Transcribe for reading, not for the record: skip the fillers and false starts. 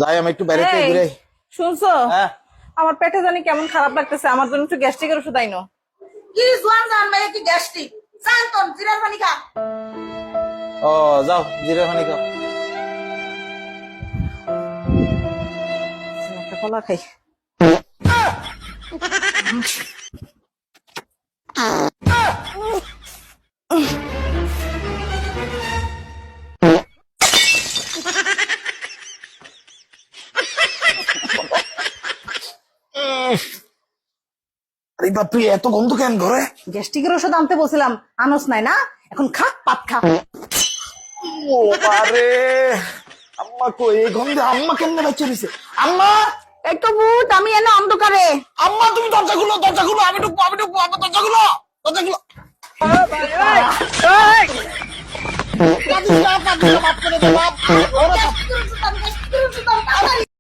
যাই আমি একটু বাইরে থেকে এই, ঘুরে। শুনছো? হ্যাঁ আমার পেটে জানি কেমন খারাপ লাগতেছে, আমার জন্য একটু গ্যাস্ট্রিকের ওষুধ আইনো। কি জোয়ান জান ভাই কি গ্যাস্ট্রিক জান তোর জিরার পানি খা। ও যাও জিরা পানি খাও। একটা কলা খাই। আরে বাপরে এত গন্ধ কেন ঘরে? গ্যাস্ট্রিকের ওষুধ আনতে বলছিলাম, আনস নাই না? এখন খা, পাত খা। ও বারে আম্মা কই এই গন্ধে আম্মা কেমনে বাচ্চা দিছে? আম্মা এই তো ভূত, আমি এনে অন্ধকারে। আম্মা তুমি দরজা খুলো আমি ঢুকবো আম্মা দরজা খুলো। কাঁদিস না, মাফ করে দে বাপ। গ্যাস্ট্রিকের ওষুধ আন, গ্যাস্ট্রিকের ওষুধ আন।